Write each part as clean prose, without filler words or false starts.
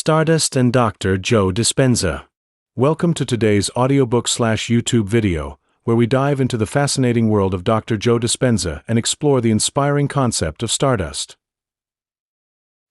Stardust and Dr. Joe Dispenza. Welcome to today's audiobook/YouTube video, where we dive into the fascinating world of Dr. Joe Dispenza and explore the inspiring concept of Stardust.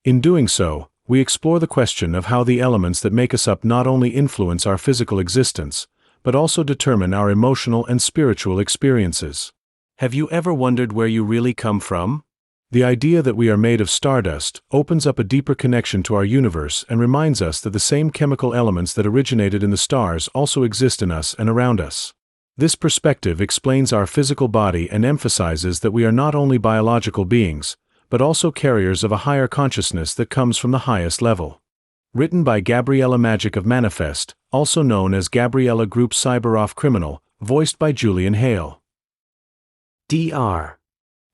In doing so, we explore the question of how the elements that make us up not only influence our physical existence, but also determine our emotional and spiritual experiences. Have you ever wondered where you really come from? The idea that we are made of stardust opens up a deeper connection to our universe and reminds us that the same chemical elements that originated in the stars also exist in us and around us. This perspective explains our physical body and emphasizes that we are not only biological beings, but also carriers of a higher consciousness that comes from the highest level. Written by Gabriella Magic of Manifest, also known as Gabriella Group Cyber-Off Criminal, voiced by Julian Hale. Dr.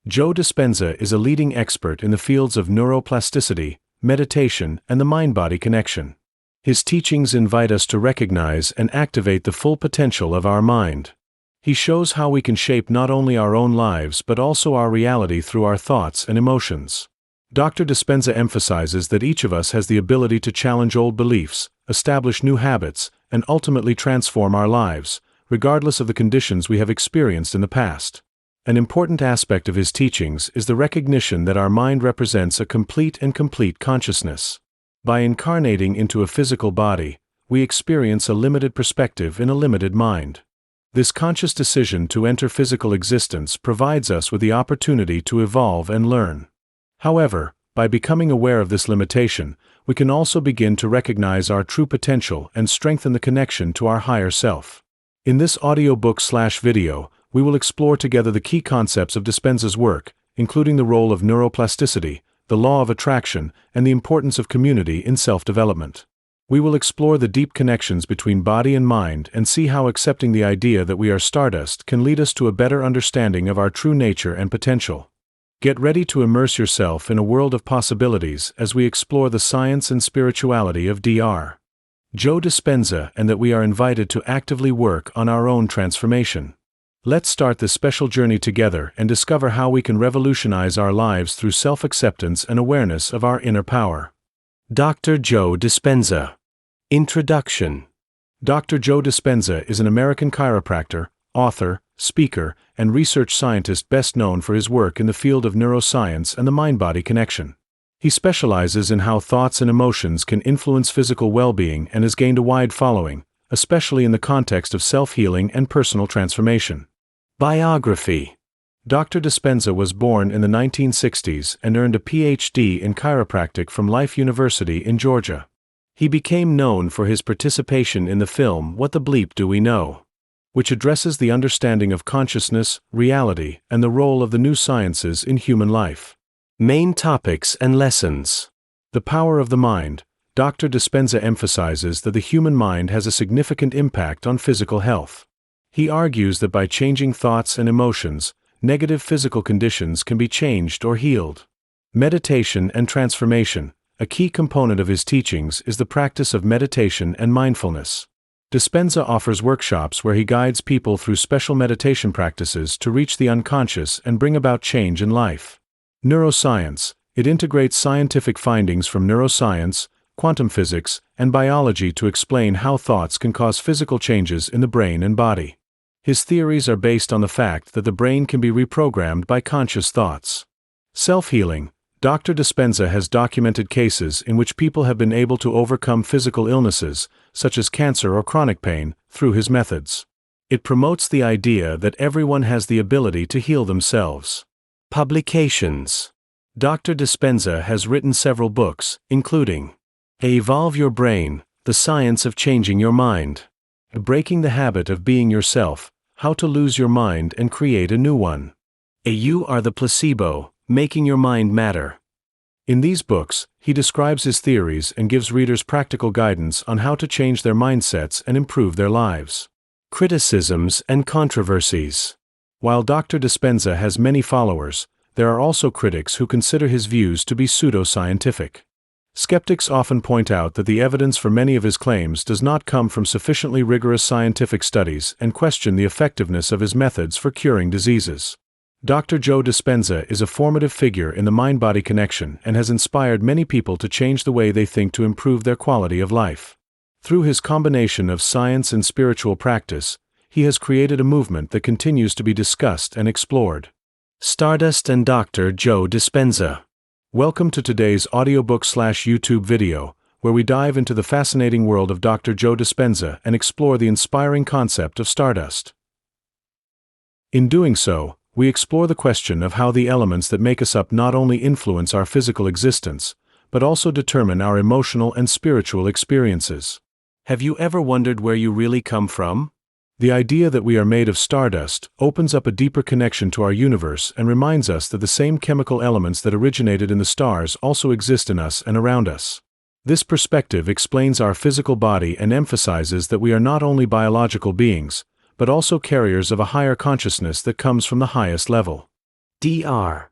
Joe Dispenza is a leading expert in the fields of neuroplasticity, meditation, and the mind-body connection. His teachings invite us to recognize and activate the full potential of our mind. He shows how we can shape not only our own lives but also our reality through our thoughts and emotions. Dr. Dispenza emphasizes that each of us has the ability to challenge old beliefs, establish new habits, and ultimately transform our lives, regardless of the conditions we have experienced in the past. An important aspect of his teachings is the recognition that our mind represents a complete consciousness. By incarnating into a physical body, we experience a limited perspective in a limited mind. This conscious decision to enter physical existence provides us with the opportunity to evolve and learn. However, by becoming aware of this limitation, we can also begin to recognize our true potential and strengthen the connection to our higher self. In this audiobook/video, we will explore together the key concepts of Dispenza's work, including the role of neuroplasticity, the law of attraction, and the importance of community in self-development. We will explore the deep connections between body and mind and see how accepting the idea that we are stardust can lead us to a better understanding of our true nature and potential. Get ready to immerse yourself in a world of possibilities as we explore the science and spirituality of Dr. Joe Dispenza, and that we are invited to actively work on our own transformation. Let's start this special journey together and discover how we can revolutionize our lives through self-acceptance and awareness of our inner power. Dr. Joe Dispenza. Introduction. Dr. Joe Dispenza is an American chiropractor, author, speaker, and research scientist best known for his work in the field of neuroscience and the mind-body connection. He specializes in how thoughts and emotions can influence physical well-being and has gained a wide following, especially in the context of self-healing and personal transformation. Biography. Dr. Dispenza was born in the 1960s and earned a Ph.D. in chiropractic from Life University in Georgia. He became known for his participation in the film What the Bleep Do We Know?, which addresses the understanding of consciousness, reality, and the role of the new sciences in human life. Main topics and lessons. The power of the mind. Dr. Dispenza emphasizes that the human mind has a significant impact on physical health. He argues that by changing thoughts and emotions, negative physical conditions can be changed or healed. Meditation and transformation. A key component of his teachings is the practice of meditation and mindfulness. Dispenza offers workshops where he guides people through special meditation practices to reach the unconscious and bring about change in life. Neuroscience. It integrates scientific findings from neuroscience, quantum physics, and biology to explain how thoughts can cause physical changes in the brain and body. His theories are based on the fact that the brain can be reprogrammed by conscious thoughts. Self-healing. Dr. Dispenza has documented cases in which people have been able to overcome physical illnesses, such as cancer or chronic pain, through his methods. It promotes the idea that everyone has the ability to heal themselves. Publications. Dr. Dispenza has written several books, including Evolve Your Brain, The Science of Changing Your Mind. Breaking the Habit of Being Yourself, How to Lose Your Mind and Create a New One. You Are the Placebo, Making Your Mind Matter. In these books, he describes his theories and gives readers practical guidance on how to change their mindsets and improve their lives. Criticisms and controversies. While Dr. Dispenza has many followers, there are also critics who consider his views to be pseudo-scientific. Skeptics often point out that the evidence for many of his claims does not come from sufficiently rigorous scientific studies and question the effectiveness of his methods for curing diseases. Dr. Joe Dispenza is a formative figure in the mind-body connection and has inspired many people to change the way they think to improve their quality of life. Through his combination of science and spiritual practice, he has created a movement that continues to be discussed and explored. Stardust and Dr. Joe Dispenza. Welcome to today's audiobook/YouTube video, where we dive into the fascinating world of Dr. Joe Dispenza and explore the inspiring concept of Stardust. In doing so, we explore the question of how the elements that make us up not only influence our physical existence, but also determine our emotional and spiritual experiences. Have you ever wondered where you really come from? The idea that we are made of stardust opens up a deeper connection to our universe and reminds us that the same chemical elements that originated in the stars also exist in us and around us. This perspective explains our physical body and emphasizes that we are not only biological beings, but also carriers of a higher consciousness that comes from the highest level. Dr.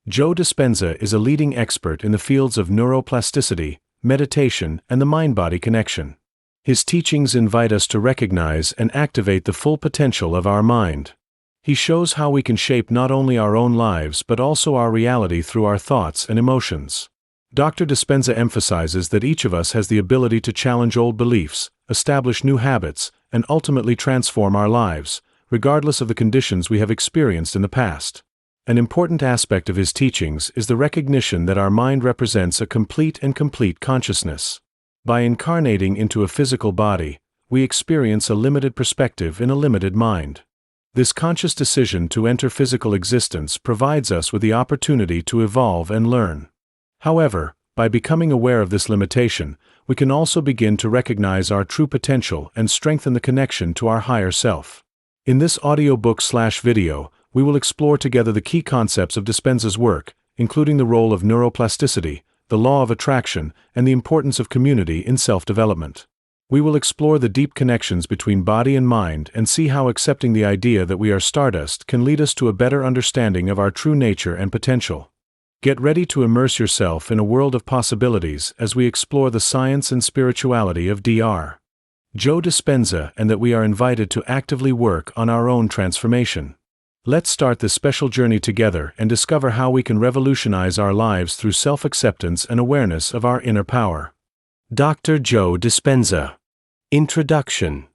Joe Dispenza is a leading expert in the fields of neuroplasticity, meditation, and the mind-body connection. His teachings invite us to recognize and activate the full potential of our mind. He shows how we can shape not only our own lives but also our reality through our thoughts and emotions. Dr. Dispenza emphasizes that each of us has the ability to challenge old beliefs, establish new habits, and ultimately transform our lives, regardless of the conditions we have experienced in the past. An important aspect of his teachings is the recognition that our mind represents a complete consciousness. By incarnating into a physical body, we experience a limited perspective in a limited mind. This conscious decision to enter physical existence provides us with the opportunity to evolve and learn. However, by becoming aware of this limitation, we can also begin to recognize our true potential and strengthen the connection to our higher self. In this audiobook/video, we will explore together the key concepts of Dispenza's work, including the role of neuroplasticity, the law of attraction, and the importance of community in self-development. We will explore the deep connections between body and mind and see how accepting the idea that we are stardust can lead us to a better understanding of our true nature and potential. Get ready to immerse yourself in a world of possibilities as we explore the science and spirituality of Dr. Joe Dispenza and that we are invited to actively work on our own transformation. Let's start this special journey together and discover how we can revolutionize our lives through self-acceptance and awareness of our inner power. Dr. Joe Dispenza. Introduction.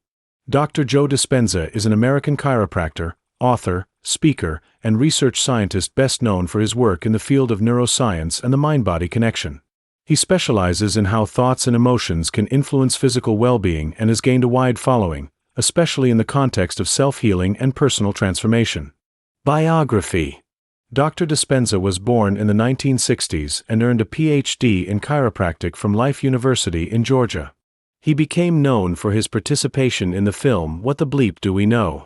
Dr. Joe Dispenza is an American chiropractor, author, speaker, and research scientist best known for his work in the field of neuroscience and the mind-body connection. He specializes in how thoughts and emotions can influence physical well-being and has gained a wide following, especially in the context of self-healing and personal transformation. Biography. Dr. Dispenza was born in the 1960s and earned a Ph.D. in chiropractic from Life University in Georgia. He became known for his participation in the film What the Bleep Do We Know?,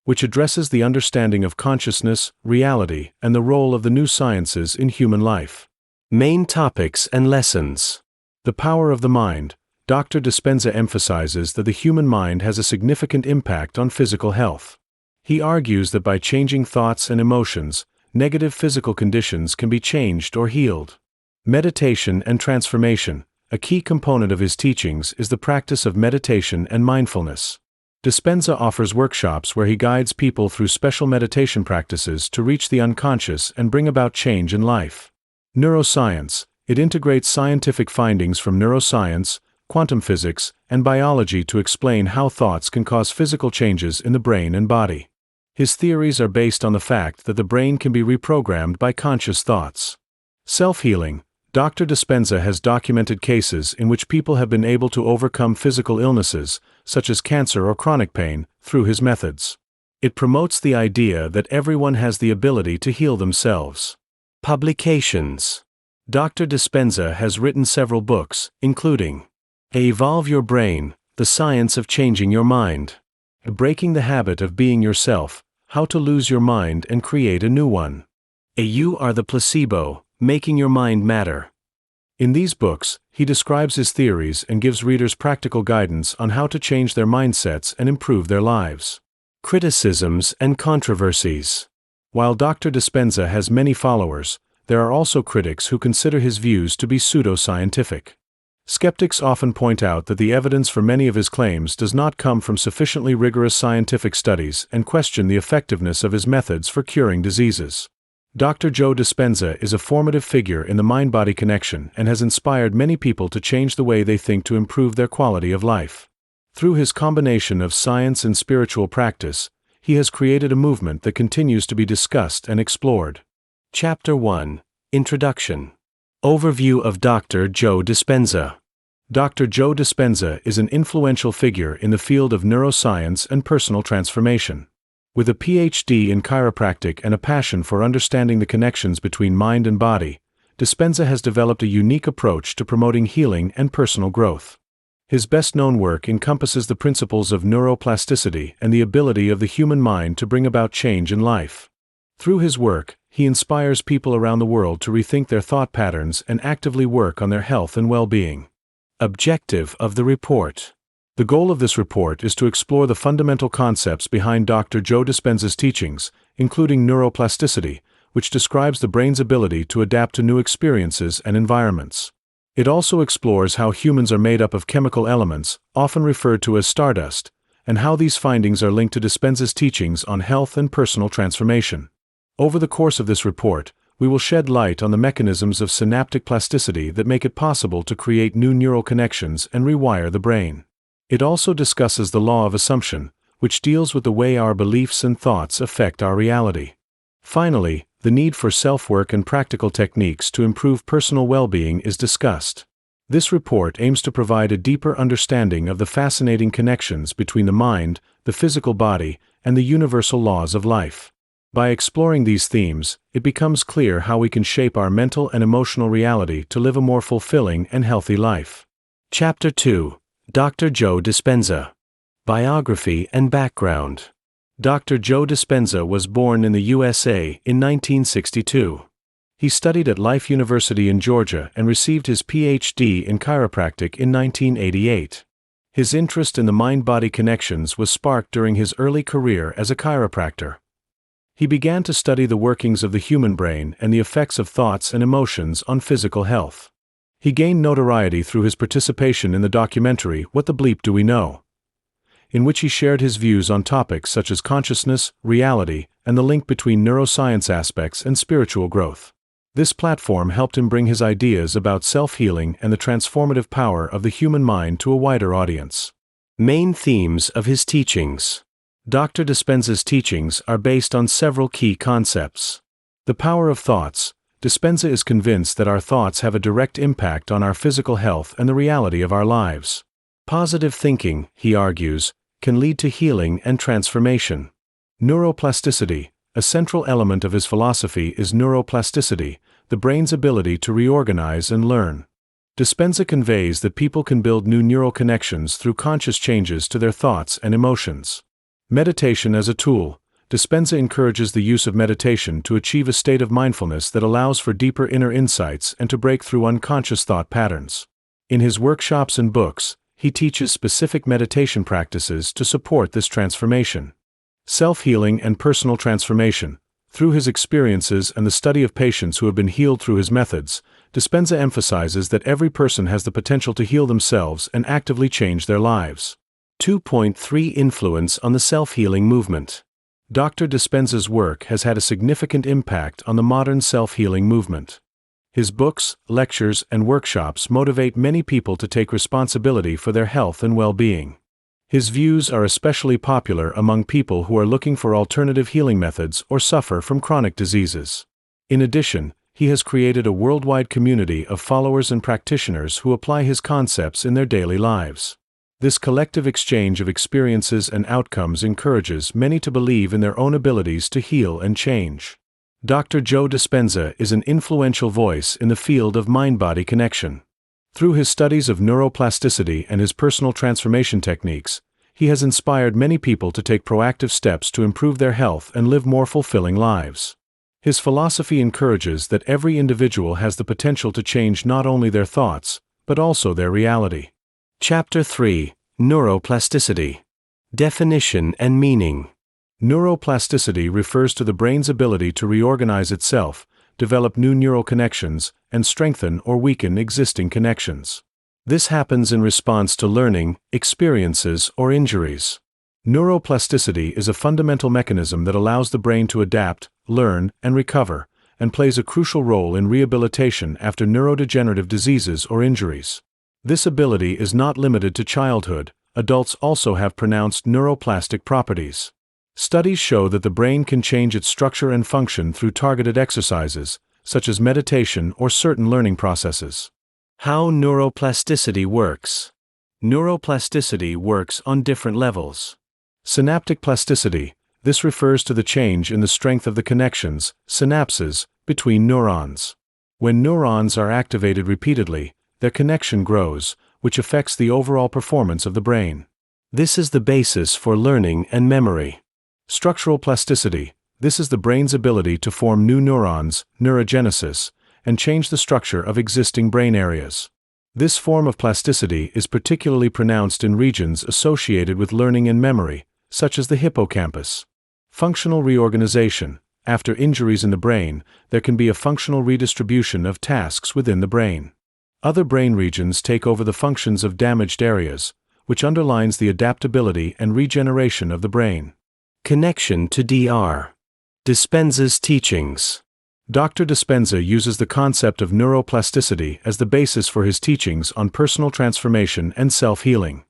which addresses the understanding of consciousness, reality, and the role of the new sciences in human life. Main topics and lessons. The power of the mind. Dr. Dispenza emphasizes that the human mind has a significant impact on physical health. He argues that by changing thoughts and emotions, negative physical conditions can be changed or healed. Meditation and transformation. A key component of his teachings is the practice of meditation and mindfulness. Dispenza offers workshops where he guides people through special meditation practices to reach the unconscious and bring about change in life. Neuroscience. It integrates scientific findings from neuroscience, quantum physics, and biology to explain how thoughts can cause physical changes in the brain and body. His theories are based on the fact that the brain can be reprogrammed by conscious thoughts. Self-healing. Dr. Dispenza has documented cases in which people have been able to overcome physical illnesses, such as cancer or chronic pain, through his methods. It promotes the idea that everyone has the ability to heal themselves. Publications. Dr. Dispenza has written several books, including Evolve Your Brain, The Science of Changing Your Mind, Breaking the Habit of Being Yourself, How to Lose Your Mind and Create a New One, You Are the Placebo, Making Your Mind Matter. In these books, he describes his theories and gives readers practical guidance on how to change their mindsets and improve their lives. Criticisms and controversies. While Dr. Dispenza has many followers, there are also critics who consider his views to be pseudoscientific. Skeptics often point out that the evidence for many of his claims does not come from sufficiently rigorous scientific studies and question the effectiveness of his methods for curing diseases. Dr. Joe Dispenza is a formative figure in the mind-body connection and has inspired many people to change the way they think to improve their quality of life. Through his combination of science and spiritual practice, he has created a movement that continues to be discussed and explored. Chapter 1. Introduction. Overview of Dr. Joe Dispenza. Dr. Joe Dispenza is an influential figure in the field of neuroscience and personal transformation. With a PhD in chiropractic and a passion for understanding the connections between mind and body, Dispenza has developed a unique approach to promoting healing and personal growth. His best-known work encompasses the principles of neuroplasticity and the ability of the human mind to bring about change in life. Through his work, he inspires people around the world to rethink their thought patterns and actively work on their health and well-being. Objective of the report. The goal of this report is to explore the fundamental concepts behind Dr. Joe Dispenza's teachings, including neuroplasticity, which describes the brain's ability to adapt to new experiences and environments. It also explores how humans are made up of chemical elements, often referred to as stardust, and how these findings are linked to Dispenza's teachings on health and personal transformation. Over the course of this report, we will shed light on the mechanisms of synaptic plasticity that make it possible to create new neural connections and rewire the brain. It also discusses the law of assumption, which deals with the way our beliefs and thoughts affect our reality. Finally, the need for self-work and practical techniques to improve personal well-being is discussed. This report aims to provide a deeper understanding of the fascinating connections between the mind, the physical body, and the universal laws of life. By exploring these themes, it becomes clear how we can shape our mental and emotional reality to live a more fulfilling and healthy life. Chapter 2. Dr. Joe Dispenza. Biography and background. Dr. Joe Dispenza was born in the USA in 1962. He studied at Life University in Georgia and received his PhD in chiropractic in 1988. His interest in the mind-body connections was sparked during his early career as a chiropractor. He began to study the workings of the human brain and the effects of thoughts and emotions on physical health. He gained notoriety through his participation in the documentary What the Bleep Do We Know?, in which he shared his views on topics such as consciousness, reality, and the link between neuroscience aspects and spiritual growth. This platform helped him bring his ideas about self-healing and the transformative power of the human mind to a wider audience. Main themes of his teachings. Dr. Dispenza's teachings are based on several key concepts. The power of thoughts. Dispenza is convinced that our thoughts have a direct impact on our physical health and the reality of our lives. Positive thinking, he argues, can lead to healing and transformation. Neuroplasticity. A central element of his philosophy is neuroplasticity, the brain's ability to reorganize and learn. Dispenza conveys that people can build new neural connections through conscious changes to their thoughts and emotions. Meditation as a tool. Dispenza encourages the use of meditation to achieve a state of mindfulness that allows for deeper inner insights and to break through unconscious thought patterns. In his workshops and books, he teaches specific meditation practices to support this transformation. Self-healing and personal transformation. Through his experiences and the study of patients who have been healed through his methods, Dispenza emphasizes that every person has the potential to heal themselves and actively change their lives. 2.3 Influence on the self-healing movement. Dr. Dispenza's work has had a significant impact on the modern self-healing movement. His books, lectures, and workshops motivate many people to take responsibility for their health and well-being. His views are especially popular among people who are looking for alternative healing methods or suffer from chronic diseases. In addition, he has created a worldwide community of followers and practitioners who apply his concepts in their daily lives. This collective exchange of experiences and outcomes encourages many to believe in their own abilities to heal and change. Dr. Joe Dispenza is an influential voice in the field of mind-body connection. Through his studies of neuroplasticity and his personal transformation techniques, he has inspired many people to take proactive steps to improve their health and live more fulfilling lives. His philosophy encourages that every individual has the potential to change not only their thoughts, but also their reality. Chapter 3. Neuroplasticity. Definition and meaning. Neuroplasticity refers to the brain's ability to reorganize itself, develop new neural connections, and strengthen or weaken existing connections. This happens in response to learning, experiences, or injuries. Neuroplasticity is a fundamental mechanism that allows the brain to adapt, learn, and recover, and plays a crucial role in rehabilitation after neurodegenerative diseases or injuries. This ability is not limited to childhood. Adults also have pronounced neuroplastic properties. Studies show that the brain can change its structure and function through targeted exercises, such as meditation or certain learning processes. How neuroplasticity works. Neuroplasticity works on different levels. Synaptic plasticity. This refers to the change in the strength of the connections, synapses, between neurons. When neurons are activated repeatedly, their connection grows, which affects the overall performance of the brain. This is the basis for learning and memory. Structural plasticity. This is the brain's ability to form new neurons, neurogenesis, and change the structure of existing brain areas. This form of plasticity is particularly pronounced in regions associated with learning and memory, such as the hippocampus. Functional reorganization. After injuries in the brain, there can be a functional redistribution of tasks within the brain. Other brain regions take over the functions of damaged areas, which underlines the adaptability and regeneration of the brain. Connection to Dr. Dispenza's teachings. Dr. Dispenza uses the concept of neuroplasticity as the basis for his teachings on personal transformation and self-healing.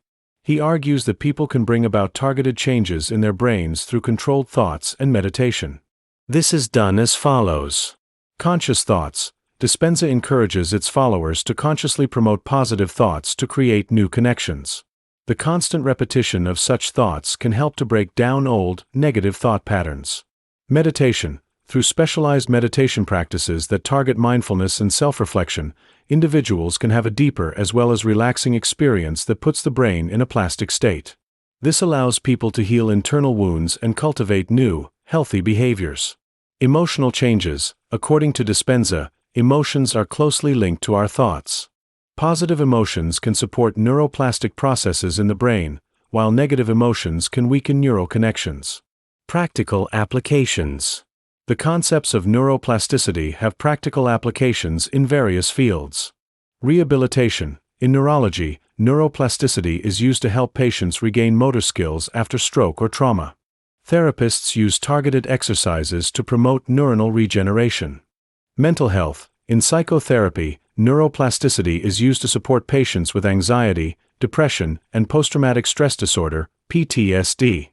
He argues that people can bring about targeted changes in their brains through controlled thoughts and meditation. This is done as follows. Conscious thoughts. Dispenza encourages its followers to consciously promote positive thoughts to create new connections. The constant repetition of such thoughts can help to break down old, negative thought patterns. Meditation. Through specialized meditation practices that target mindfulness and self-reflection, individuals can have a deeper as well as relaxing experience that puts the brain in a plastic state. This allows people to heal internal wounds and cultivate new, healthy behaviors. Emotional changes. According to Dispenza, emotions are closely linked to our thoughts. Positive emotions can support neuroplastic processes in the brain, while negative emotions can weaken neural connections. Practical applications. The concepts of neuroplasticity have practical applications in various fields. Rehabilitation. In neurology, neuroplasticity is used to help patients regain motor skills after stroke or trauma. Therapists use targeted exercises to promote neuronal regeneration. Mental health. In psychotherapy, neuroplasticity is used to support patients with anxiety, depression, and post-traumatic stress disorder, PTSD.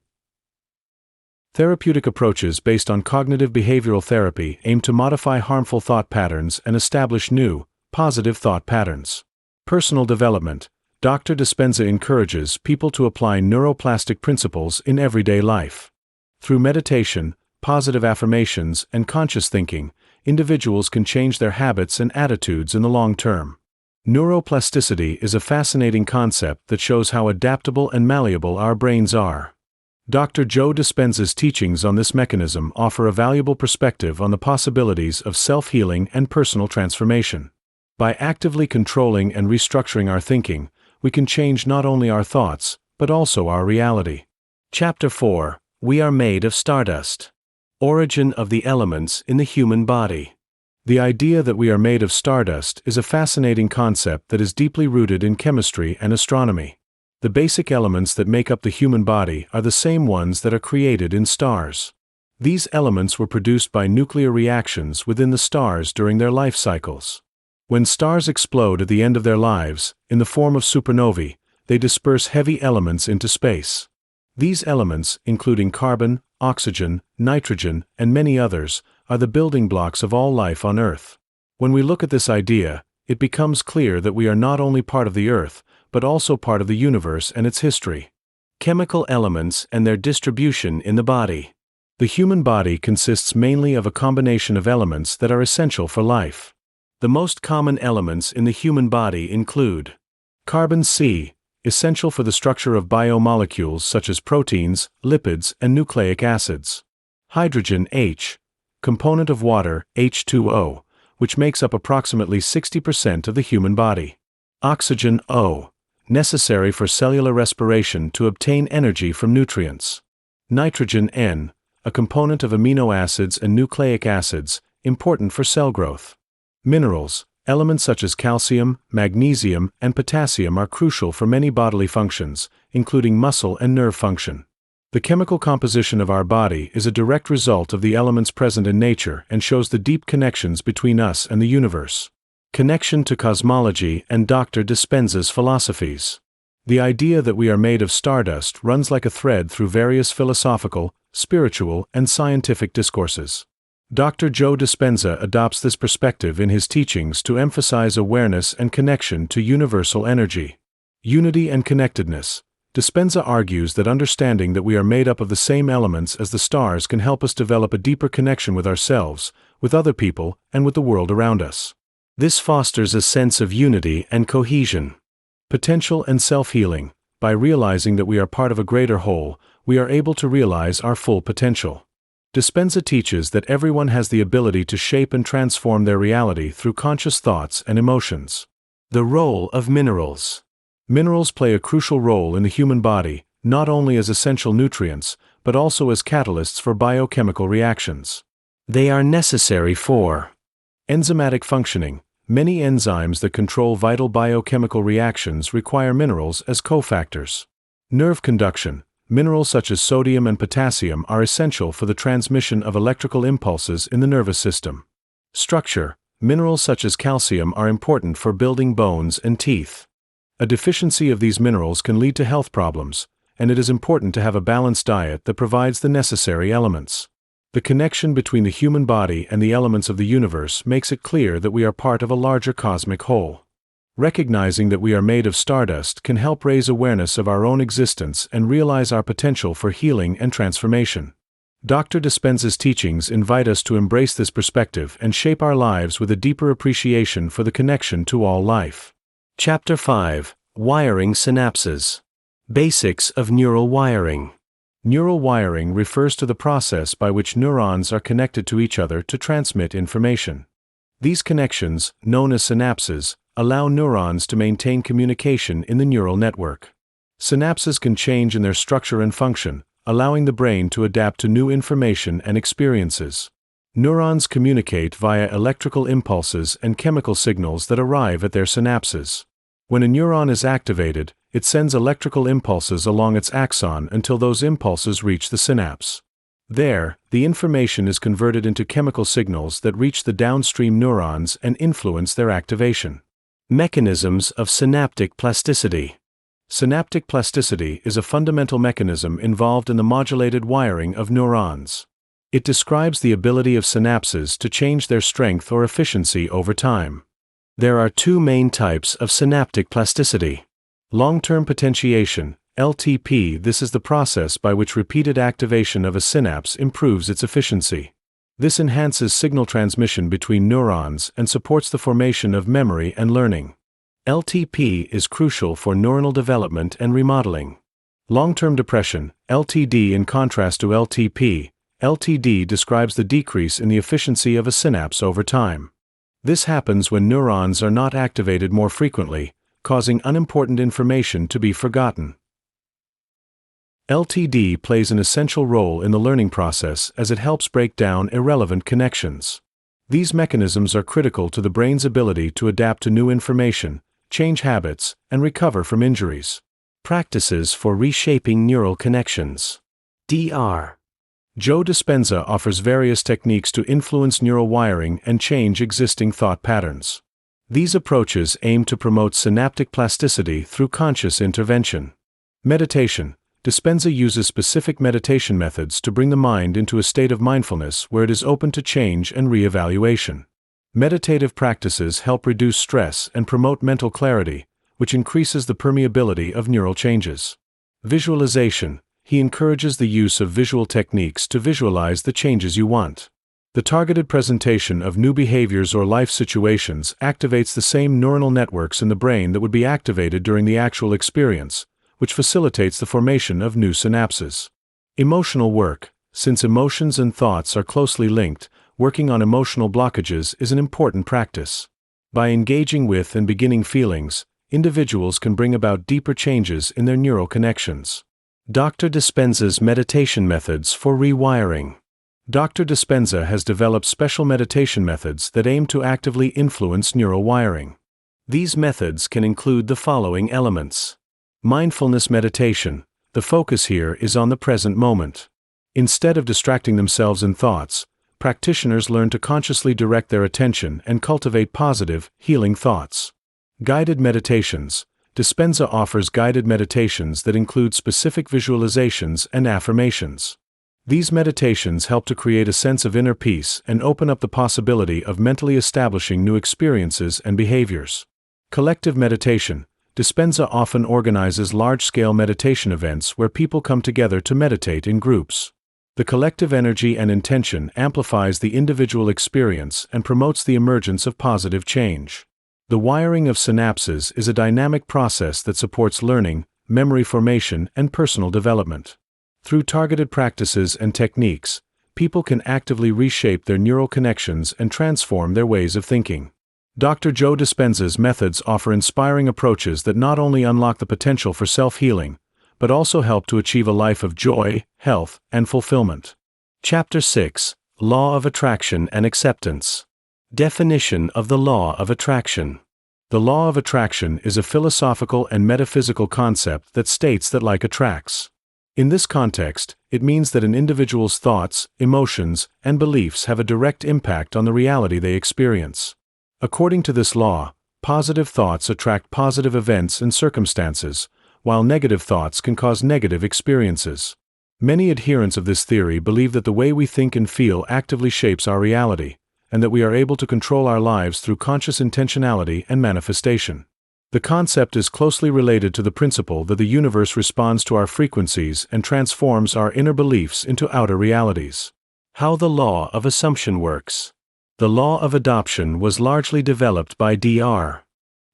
Therapeutic approaches based on cognitive behavioral therapy aim to modify harmful thought patterns and establish new, positive thought patterns. Personal development. Dr. Dispenza encourages people to apply neuroplastic principles in everyday life. Through meditation, positive affirmations, and conscious thinking, individuals can change their habits and attitudes in the long term. Neuroplasticity is a fascinating concept that shows how adaptable and malleable our brains are. Dr. Joe Dispenza's teachings on this mechanism offer a valuable perspective on the possibilities of self-healing and personal transformation. By actively controlling and restructuring our thinking, we can change not only our thoughts, but also our reality. Chapter 4. We are made of stardust. Origin of the elements in the human body. The idea that we are made of stardust is a fascinating concept that is deeply rooted in chemistry and astronomy. The basic elements that make up the human body are the same ones that are created in stars. These elements were produced by nuclear reactions within the stars during their life cycles. When stars explode at the end of their lives, in the form of supernovae, they disperse heavy elements into space. These elements, including carbon, oxygen, nitrogen, and many others, are the building blocks of all life on Earth. When we look at this idea, it becomes clear that we are not only part of the Earth, but also part of the universe and its history. Chemical elements and their distribution in the body. The human body consists mainly of a combination of elements that are essential for life. The most common elements in the human body include carbon C, essential for the structure of biomolecules such as proteins, lipids, and nucleic acids. Hydrogen H, component of water, H2O, which makes up approximately 60% of the human body. Oxygen O, necessary for cellular respiration to obtain energy from nutrients. Nitrogen N, a component of amino acids and nucleic acids, important for cell growth. Minerals, Elements such as calcium, magnesium, and potassium are crucial for many bodily functions, including muscle and nerve function. The chemical composition of our body is a direct result of the elements present in nature and shows the deep connections between us and the universe. Connection to cosmology and Dr. Dispenza's philosophies. The idea that we are made of stardust runs like a thread through various philosophical, spiritual, and scientific discourses. Dr. Joe Dispenza adopts this perspective in his teachings to emphasize awareness and connection to universal energy. Unity and connectedness. Dispenza argues that understanding that we are made up of the same elements as the stars can help us develop a deeper connection with ourselves, with other people, and with the world around us. This fosters a sense of unity and cohesion. Potential and self-healing. By realizing that we are part of a greater whole, we are able to realize our full potential. Dispenza teaches that everyone has the ability to shape and transform their reality through conscious thoughts and emotions. The role of minerals. Minerals play a crucial role in the human body, not only as essential nutrients, but also as catalysts for biochemical reactions. They are necessary for enzymatic functioning. Many enzymes that control vital biochemical reactions require minerals as cofactors. Nerve conduction. Minerals such as sodium and potassium are essential for the transmission of electrical impulses in the nervous system. Structure. Minerals such as calcium are important for building bones and teeth. A deficiency of these minerals can lead to health problems, and it is important to have a balanced diet that provides the necessary elements. The connection between the human body and the elements of the universe makes it clear that we are part of a larger cosmic whole. Recognizing that we are made of stardust can help raise awareness of our own existence and realize our potential for healing and transformation. Dr. Dispenza's teachings invite us to embrace this perspective and shape our lives with a deeper appreciation for the connection to all life. Chapter 5. Wiring Synapses. Basics of Neural Wiring. Neural wiring refers to the process by which neurons are connected to each other to transmit information. These connections, known as synapses, allow neurons to maintain communication in the neural network. Synapses can change in their structure and function, allowing the brain to adapt to new information and experiences. Neurons communicate via electrical impulses and chemical signals that arrive at their synapses. When a neuron is activated, it sends electrical impulses along its axon until those impulses reach the synapse. There, the information is converted into chemical signals that reach the downstream neurons and influence their activation. Mechanisms of synaptic plasticity. Synaptic plasticity is a fundamental mechanism involved in the modulated wiring of neurons. It describes the ability of synapses to change their strength or efficiency over time. There are two main types of synaptic plasticity. Long-term potentiation, LTP. This is the process by which repeated activation of a synapse improves its efficiency. This enhances signal transmission between neurons and supports the formation of memory and learning. LTP is crucial for neuronal development and remodeling. Long-term depression, LTD. In contrast to LTP, LTD describes the decrease in the efficiency of a synapse over time. This happens when neurons are not activated more frequently, causing unimportant information to be forgotten. LTD plays an essential role in the learning process as it helps break down irrelevant connections. These mechanisms are critical to the brain's ability to adapt to new information, change habits, and recover from injuries. Practices for reshaping neural connections. Dr. Joe Dispenza offers various techniques to influence neural wiring and change existing thought patterns. These approaches aim to promote synaptic plasticity through conscious intervention. Meditation. Dispenza uses specific meditation methods to bring the mind into a state of mindfulness where it is open to change and re-evaluation. Meditative practices help reduce stress and promote mental clarity, which increases the permeability of neural changes. Visualization. He encourages the use of visual techniques to visualize the changes you want. The targeted presentation of new behaviors or life situations activates the same neuronal networks in the brain that would be activated during the actual experience, which facilitates the formation of new synapses. Emotional work. Since emotions and thoughts are closely linked, working on emotional blockages is an important practice. By engaging with and beginning feelings, individuals can bring about deeper changes in their neural connections. Dr. Dispenza's meditation methods for rewiring. Dr. Dispenza has developed special meditation methods that aim to actively influence neural wiring. These methods can include the following elements. Mindfulness meditation. The focus here is on the present moment. Instead of distracting themselves in thoughts, practitioners learn to consciously direct their attention and cultivate positive, healing thoughts. Guided meditations. Dispenza offers guided meditations that include specific visualizations and affirmations. These meditations help to create a sense of inner peace and open up the possibility of mentally establishing new experiences and behaviors. Collective meditation. Dispenza often organizes large-scale meditation events where people come together to meditate in groups. The collective energy and intention amplifies the individual experience and promotes the emergence of positive change. The wiring of synapses is a dynamic process that supports learning, memory formation, and personal development. Through targeted practices and techniques, people can actively reshape their neural connections and transform their ways of thinking. Dr. Joe Dispenza's methods offer inspiring approaches that not only unlock the potential for self-healing, but also help to achieve a life of joy, health, and fulfillment. Chapter 6: Law of Attraction and Acceptance. Definition of the Law of Attraction. The law of attraction is a philosophical and metaphysical concept that states that like attracts. In this context, it means that an individual's thoughts, emotions, and beliefs have a direct impact on the reality they experience. According to this law, positive thoughts attract positive events and circumstances, while negative thoughts can cause negative experiences. Many adherents of this theory believe that the way we think and feel actively shapes our reality, and that we are able to control our lives through conscious intentionality and manifestation. The concept is closely related to the principle that the universe responds to our frequencies and transforms our inner beliefs into outer realities. How the law of assumption works. The law of adoption was largely developed by Dr.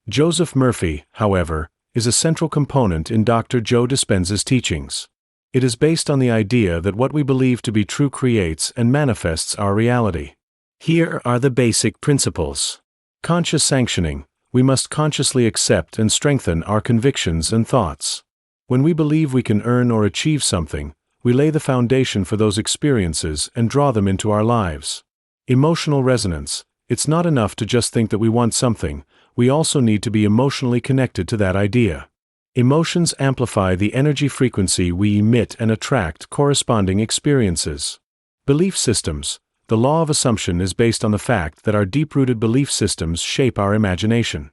Joseph Murphy, however, is a central component in Dr. Joe Dispenza's teachings. It is based on the idea that what we believe to be true creates and manifests our reality. Here are the basic principles. Conscious sanctioning. We must consciously accept and strengthen our convictions and thoughts. When we believe we can earn or achieve something, we lay the foundation for those experiences and draw them into our lives. Emotional resonance. It's not enough to just think that we want something, we also need to be emotionally connected to that idea. Emotions amplify the energy frequency we emit and attract corresponding experiences. Belief systems. The law of assumption is based on the fact that our deep-rooted belief systems shape our imagination.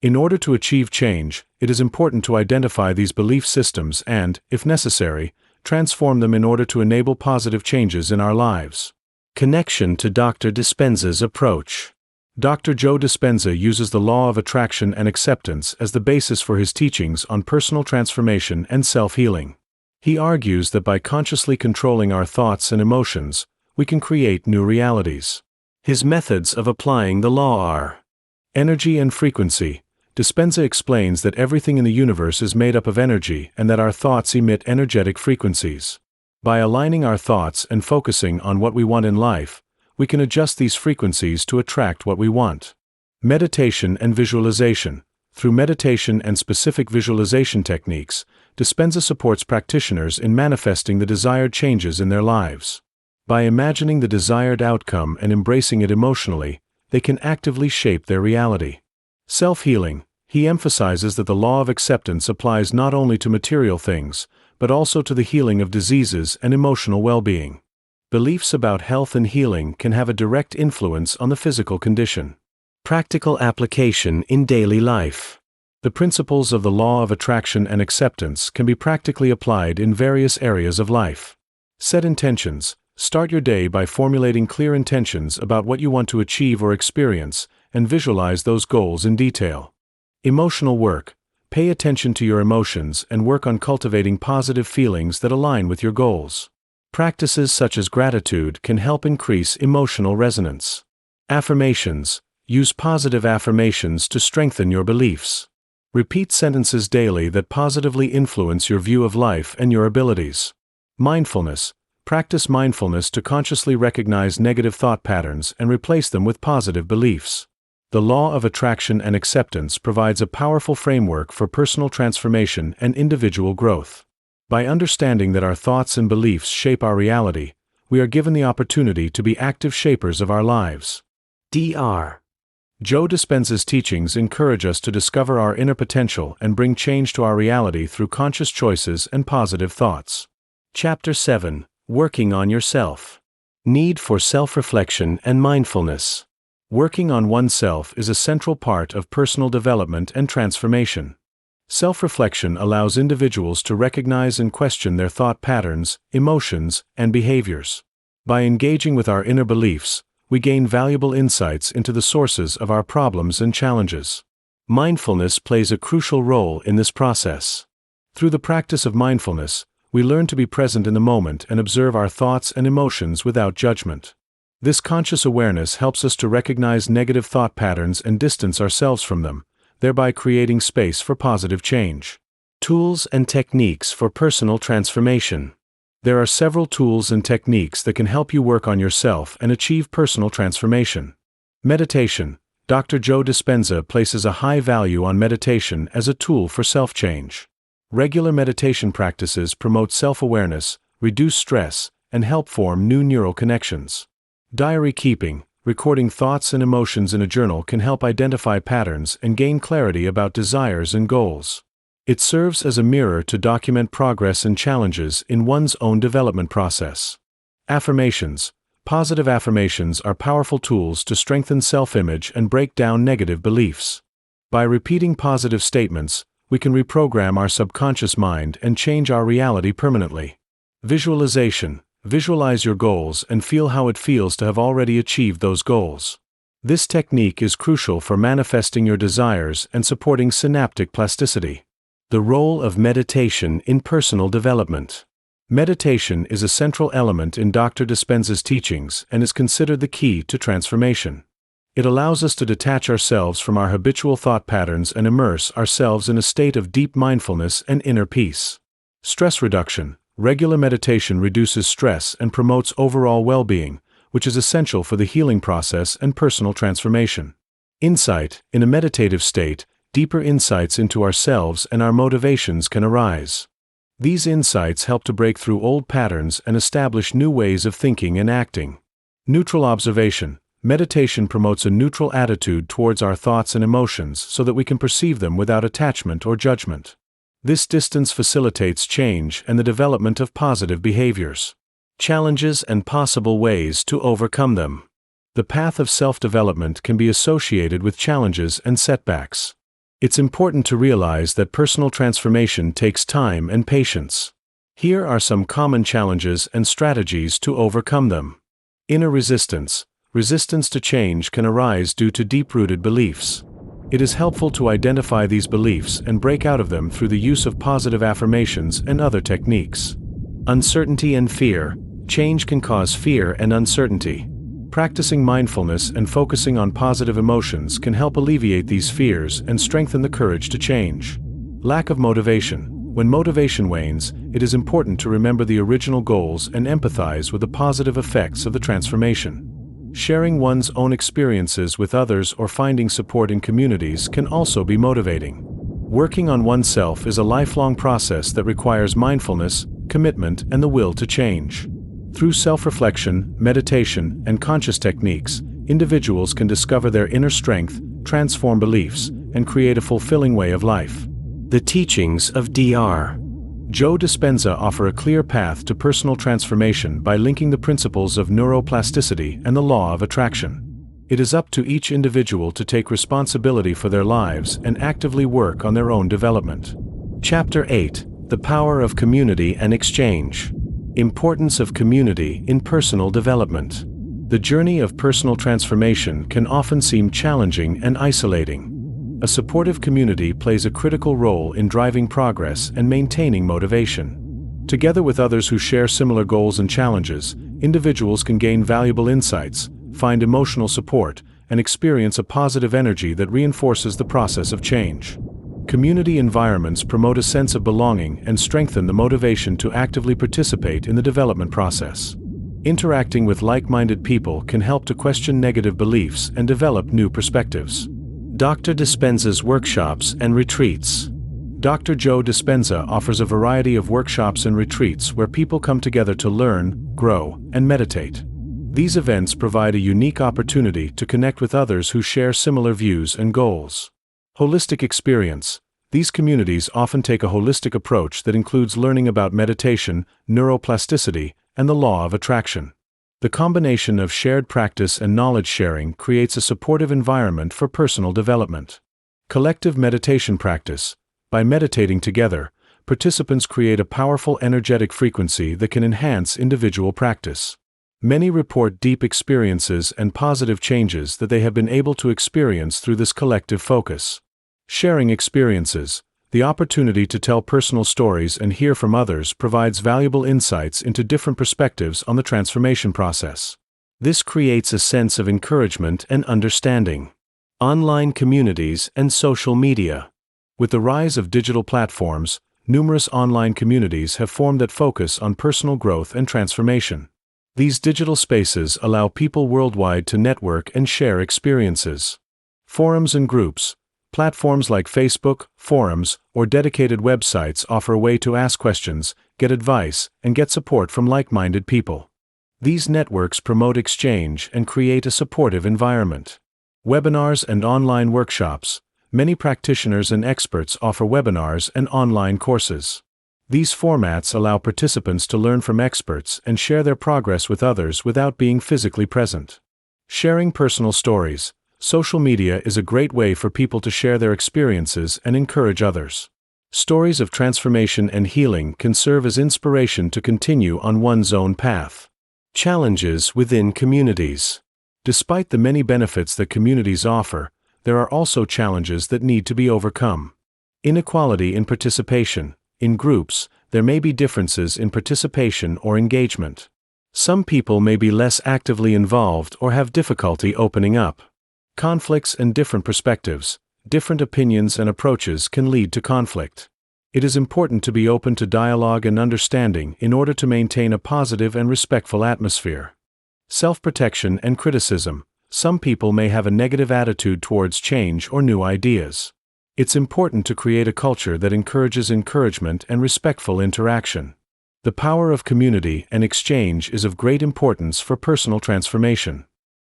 In order to achieve change, it is important to identify these belief systems and, if necessary, transform them in order to enable positive changes in our lives. Connection to Dr. Dispenza's approach. Dr. Joe Dispenza uses the law of attraction and acceptance as the basis for his teachings on personal transformation and self-healing. He argues that by consciously controlling our thoughts and emotions, we can create new realities. His methods of applying the law are energy and frequency. Dispenza explains that everything in the universe is made up of energy and that our thoughts emit energetic frequencies. By aligning our thoughts and focusing on what we want in life, we can adjust these frequencies to attract what we want. Meditation and visualization. Through meditation and specific visualization techniques, Dispenza supports practitioners in manifesting the desired changes in their lives. By imagining the desired outcome and embracing it emotionally, they can actively shape their reality. Self-healing. He emphasizes that the law of acceptance applies not only to material things, but also to the healing of diseases and emotional well-being. Beliefs about health and healing can have a direct influence on the physical condition. Practical application in daily life. The principles of the law of attraction and acceptance can be practically applied in various areas of life. Set intentions. Start your day by formulating clear intentions about what you want to achieve or experience, and visualize those goals in detail. Emotional work. Pay attention to your emotions and work on cultivating positive feelings that align with your goals. Practices such as gratitude can help increase emotional resonance. Affirmations. Use positive affirmations to strengthen your beliefs. Repeat sentences daily that positively influence your view of life and your abilities. Mindfulness. Practice mindfulness to consciously recognize negative thought patterns and replace them with positive beliefs. The law of attraction and acceptance provides a powerful framework for personal transformation and individual growth. By understanding that our thoughts and beliefs shape our reality, we are given the opportunity to be active shapers of our lives. Dr. Joe Dispenza's teachings encourage us to discover our inner potential and bring change to our reality through conscious choices and positive thoughts. Chapter 7: Working on Yourself. Need for self-reflection and mindfulness. Working on oneself is a central part of personal development and transformation. Self-reflection allows individuals to recognize and question their thought patterns, emotions, and behaviors. By engaging with our inner beliefs, we gain valuable insights into the sources of our problems and challenges. Mindfulness plays a crucial role in this process. Through the practice of mindfulness, we learn to be present in the moment and observe our thoughts and emotions without judgment. This conscious awareness helps us to recognize negative thought patterns and distance ourselves from them, thereby creating space for positive change. Tools and techniques for personal transformation. There are several tools and techniques that can help you work on yourself and achieve personal transformation. Meditation. Dr. Joe Dispenza places a high value on meditation as a tool for self-change. Regular meditation practices promote self-awareness, reduce stress, and help form new neural connections. Diary keeping, recording thoughts and emotions in a journal, can help identify patterns and gain clarity about desires and goals. It serves as a mirror to document progress and challenges in one's own development process. Affirmations. Positive affirmations are powerful tools to strengthen self-image and break down negative beliefs. By repeating positive statements, we can reprogram our subconscious mind and change our reality permanently. Visualization. Visualize your goals and feel how it feels to have already achieved those goals. This technique is crucial for manifesting your desires and supporting synaptic plasticity. The role of meditation in personal development. Meditation is a central element in Dr. Dispenza's teachings and is considered the key to transformation. It allows us to detach ourselves from our habitual thought patterns and immerse ourselves in a state of deep mindfulness and inner peace. Stress reduction. Regular meditation reduces stress and promotes overall well-being, which is essential for the healing process and personal transformation. Insight. In a meditative state, deeper insights into ourselves and our motivations can arise. These insights help to break through old patterns and establish new ways of thinking and acting. Neutral observation. Meditation promotes a neutral attitude towards our thoughts and emotions so that we can perceive them without attachment or judgment. This distance facilitates change and the development of positive behaviors. Challenges and possible ways to overcome them. The path of self-development can be associated with challenges and setbacks. It's important to realize that personal transformation takes time and patience. Here are some common challenges and strategies to overcome them. Inner resistance. Resistance to change can arise due to deep-rooted beliefs. It is helpful to identify these beliefs and break out of them through the use of positive affirmations and other techniques. Uncertainty and fear. Change can cause fear and uncertainty. Practicing mindfulness and focusing on positive emotions can help alleviate these fears and strengthen the courage to change. Lack of motivation. When motivation wanes, it is important to remember the original goals and empathize with the positive effects of the transformation. Sharing one's own experiences with others or finding support in communities can also be motivating. Working on oneself is a lifelong process that requires mindfulness, commitment, and the will to change. Through self-reflection, meditation, and conscious techniques, individuals can discover their inner strength, transform beliefs, and create a fulfilling way of life. The teachings of Dr. Joe Dispenza offer a clear path to personal transformation by linking the principles of neuroplasticity and the law of attraction. It is up to each individual to take responsibility for their lives and actively work on their own development. Chapter 8: The Power of Community and Exchange. Importance of community in personal development. The journey of personal transformation can often seem challenging and isolating. A supportive community plays a critical role in driving progress and maintaining motivation. Together with others who share similar goals and challenges, individuals can gain valuable insights, find emotional support, and experience a positive energy that reinforces the process of change. Community environments promote a sense of belonging and strengthen the motivation to actively participate in the development process. Interacting with like-minded people can help to question negative beliefs and develop new perspectives. Dr. Dispenza's workshops and retreats. Dr. Joe Dispenza offers a variety of workshops and retreats where people come together to learn, grow, and meditate. These events provide a unique opportunity to connect with others who share similar views and goals. Holistic experience. These communities often take a holistic approach that includes learning about meditation, neuroplasticity, and the law of attraction. The combination of shared practice and knowledge sharing creates a supportive environment for personal development. Collective meditation practice. By meditating together, participants create a powerful energetic frequency that can enhance individual practice. Many report deep experiences and positive changes that they have been able to experience through this collective focus. Sharing experiences. The opportunity to tell personal stories and hear from others provides valuable insights into different perspectives on the transformation process. This creates a sense of encouragement and understanding. Online communities and social media. With the rise of digital platforms, numerous online communities have formed that focus on personal growth and transformation. These digital spaces allow people worldwide to network and share experiences. Forums and groups. Platforms like Facebook, forums, or dedicated websites offer a way to ask questions, get advice, and get support from like-minded people. These networks promote exchange and create a supportive environment. Webinars and online workshops. Many practitioners and experts offer webinars and online courses. These formats allow participants to learn from experts and share their progress with others without being physically present. Sharing personal stories. Social media is a great way for people to share their experiences and encourage others. Stories of transformation and healing can serve as inspiration to continue on one's own path. Challenges within communities. Despite the many benefits that communities offer, there are also challenges that need to be overcome. Inequality in participation. In groups, there may be differences in participation or engagement. Some people may be less actively involved or have difficulty opening up. Conflicts and different perspectives. Different opinions and approaches can lead to conflict. It is important to be open to dialogue and understanding in order to maintain a positive and respectful atmosphere. Self-protection and criticism. Some people may have a negative attitude towards change or new ideas. It's important to create a culture that encourages encouragement and respectful interaction. The power of community and exchange is of great importance for personal transformation.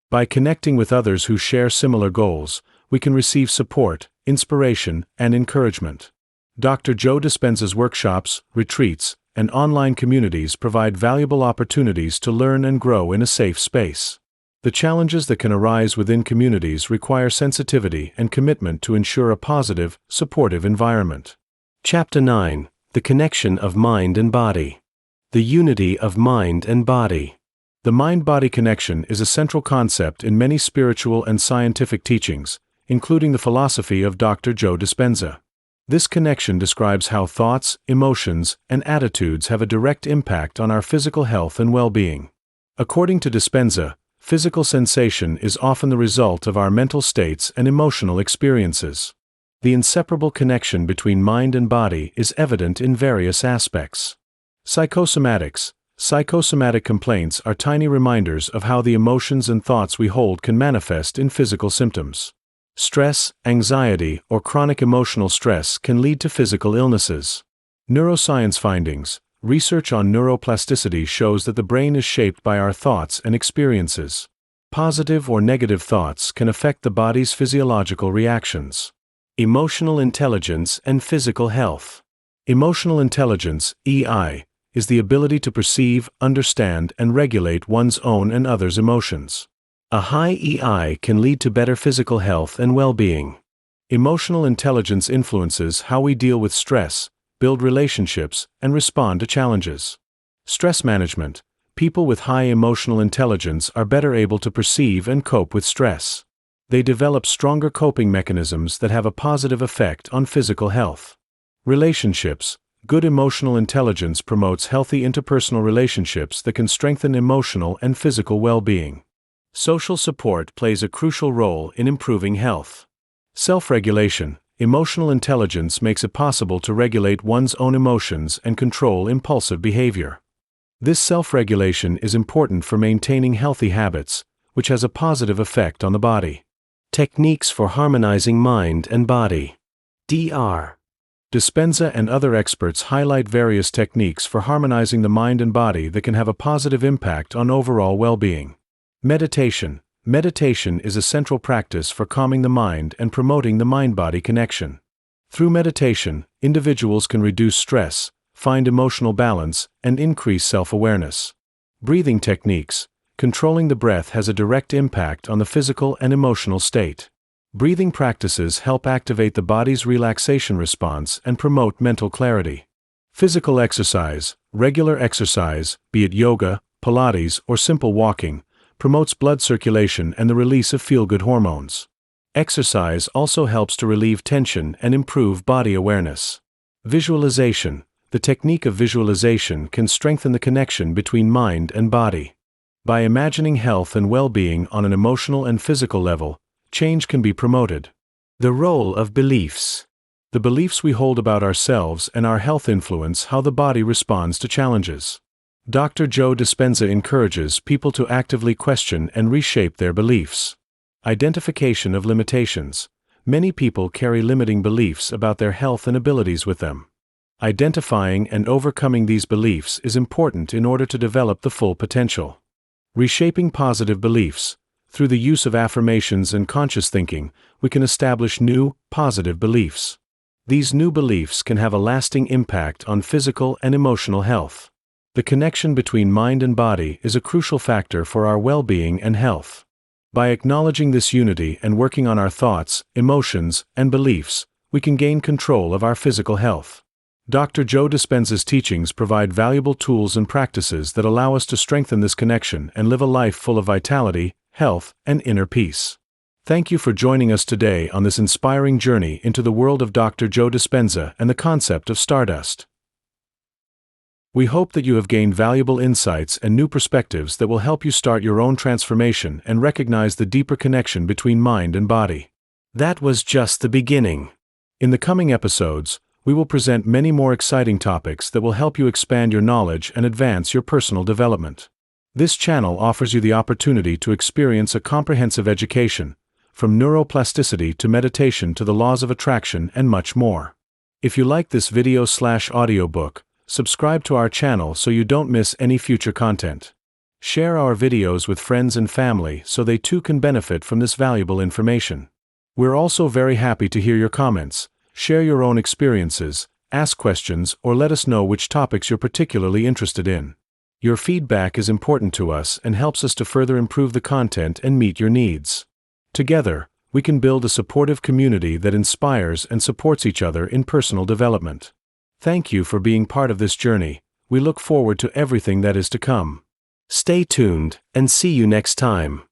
By connecting with others who share similar goals, we can receive support, inspiration, and encouragement. Dr. Joe Dispenza's workshops, retreats, and online communities provide valuable opportunities to learn and grow in a safe space. The challenges that can arise within communities require sensitivity and commitment to ensure a positive, supportive environment. Chapter 9. The connection of mind and body. The unity of mind and body. The mind-body connection is a central concept in many spiritual and scientific teachings, including the philosophy of Dr. Joe Dispenza. This connection describes how thoughts, emotions, and attitudes have a direct impact on our physical health and well-being. According to Dispenza, physical sensation is often the result of our mental states and emotional experiences. The inseparable connection between mind and body is evident in various aspects. Psychosomatics. Psychosomatic complaints are tiny reminders of how the emotions and thoughts we hold can manifest in physical symptoms. Stress, anxiety, or chronic emotional stress can lead to physical illnesses. Neuroscience findings. Research on neuroplasticity shows that the brain is shaped by our thoughts and experiences. Positive or negative thoughts can affect the body's physiological reactions. Emotional intelligence and physical health. Emotional intelligence, EI, is the ability to perceive, understand, and regulate one's own and others' emotions. A high EI can lead to better physical health and well-being. Emotional intelligence influences how we deal with stress, build relationships, and respond to challenges. Stress management. People with high emotional intelligence are better able to perceive and cope with stress. They develop stronger coping mechanisms that have a positive effect on physical health. Relationships. Good emotional intelligence promotes healthy interpersonal relationships that can strengthen emotional and physical well-being. Social support plays a crucial role in improving health. Self-regulation. Emotional intelligence makes it possible to regulate one's own emotions and control impulsive behavior. This self-regulation is important for maintaining healthy habits, which has a positive effect on the body. Techniques for harmonizing mind and body. Dr. Dispenza and other experts highlight various techniques for harmonizing the mind and body that can have a positive impact on overall well-being. Meditation. Meditation is a central practice for calming the mind and promoting the mind-body connection. Through meditation, individuals can reduce stress, find emotional balance, and increase self-awareness. Breathing techniques. Controlling the breath has a direct impact on the physical and emotional state. Breathing practices help activate the body's relaxation response and promote mental clarity. Physical exercise. Regular exercise, be it yoga, Pilates, or simple walking, promotes blood circulation and the release of feel-good hormones. Exercise also helps to relieve tension and improve body awareness. Visualization. The technique of visualization can strengthen the connection between mind and body. By imagining health and well-being on an emotional and physical level, change can be promoted. The role of beliefs. The beliefs we hold about ourselves and our health influence how the body responds to challenges. Dr. Joe Dispenza encourages people to actively question and reshape their beliefs. Identification of limitations. Many people carry limiting beliefs about their health and abilities with them. Identifying and overcoming these beliefs is important in order to develop the full potential. Reshaping positive beliefs. Through the use of affirmations and conscious thinking, we can establish new, positive beliefs. These new beliefs can have a lasting impact on physical and emotional health. The connection between mind and body is a crucial factor for our well-being and health. By acknowledging this unity and working on our thoughts, emotions, and beliefs, we can gain control of our physical health. Dr. Joe Dispenza's teachings provide valuable tools and practices that allow us to strengthen this connection and live a life full of vitality, health, and inner peace. Thank you for joining us today on this inspiring journey into the world of Dr. Joe Dispenza and the concept of Stardust. We hope that you have gained valuable insights and new perspectives that will help you start your own transformation and recognize the deeper connection between mind and body. That was just the beginning. In the coming episodes, we will present many more exciting topics that will help you expand your knowledge and advance your personal development. This channel offers you the opportunity to experience a comprehensive education, from neuroplasticity to meditation to the laws of attraction and much more. If you like this video/audiobook, subscribe to our channel so you don't miss any future content. Share our videos with friends and family so they too can benefit from this valuable information. We're also very happy to hear your comments. Share your own experiences, ask questions, or let us know which topics you're particularly interested in. Your feedback is important to us and helps us to further improve the content and meet your needs. Together, we can build a supportive community that inspires and supports each other in personal development. Thank you for being part of this journey. We look forward to everything that is to come. Stay tuned, and see you next time.